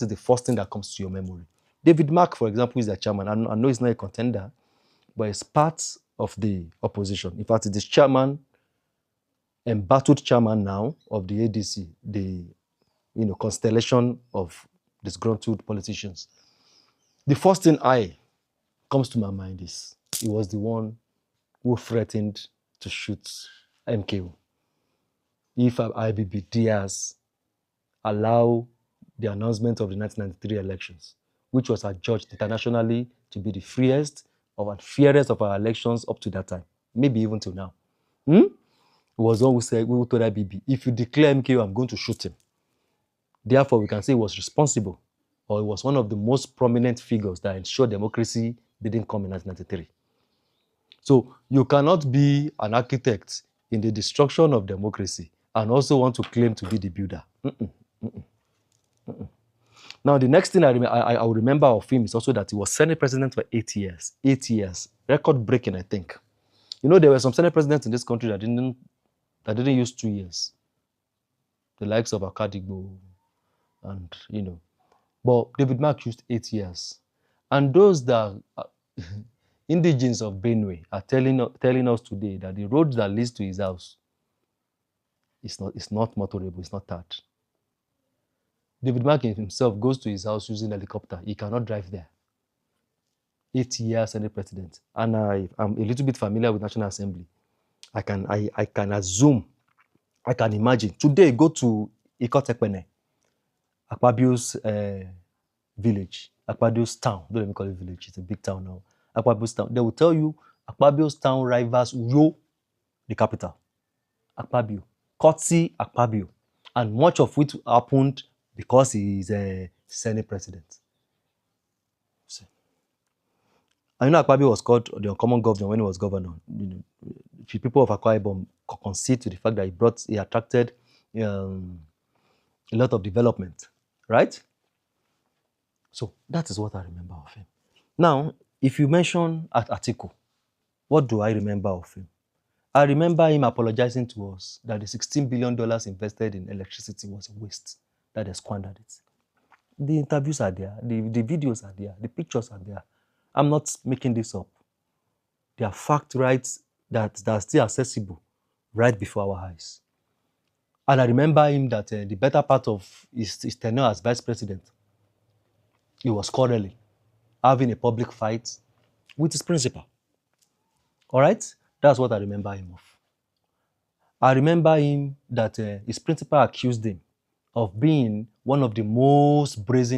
is the first thing that comes to your memory. David Mark, for example, is the chairman. I know he's not a contender, but it's part of the opposition. In fact, it is chairman, embattled chairman now of the ADC, the constellation of disgruntled politicians. The first thing comes to my mind is he was the one who threatened to shoot MKO if IBB Diaz allow the announcement of the 1993 elections, which was adjudged internationally to be the freest and fairest of our elections up to that time, maybe even till now. It was one who said, we told IBB, if you declare MKO, I'm going to shoot him. Therefore, we can say he was responsible, or he was one of the most prominent figures that ensured democracy didn't come in 1993. So you cannot be an architect in the destruction of democracy and also want to claim to be the builder. Now, the next thing I will remember of him is also that he was Senate president for 8 years. 8 years. Record-breaking, I think. There were some Senate presidents in this country that didn't use 2 years. The likes of Akadigbo and, But David Mark used 8 years. And those that indigenes of Benue are telling us today that the road that leads to his house is not motorable, it's not tarred. David Mark himself goes to his house using a helicopter. He cannot drive there. 8 years Senate president. And I'm a little bit familiar with National Assembly. I can assume, I can imagine. Today, go to Ikotekpene, Akpabio's village, Akpabio's town. Don't let me call it village, it's a big town now. Akpabio's town. They will tell you Akpabio's town rivals Uyo, the capital. Akpabio. Kotsi Akpabio. And much of which happened because he is a Senate president. See. I know Akpabio was called the uncommon governor when he was governor. The people of Akwa Ibom concede to the fact that he attracted a lot of development, right? So that is what I remember of him. Now, if you mention Atiku, what do I remember of him? I remember him apologizing to us that the $16 billion invested in electricity was a waste, that they squandered it. The interviews are there, the videos are there, the pictures are there. I'm not making this up. They are fact rights that are still accessible right before our eyes. And I remember him that the better part of his tenure as vice president, he was quarreling, having a public fight with his principal. All right? That's what I remember him of. I remember him that his principal accused him of being one of the most brazen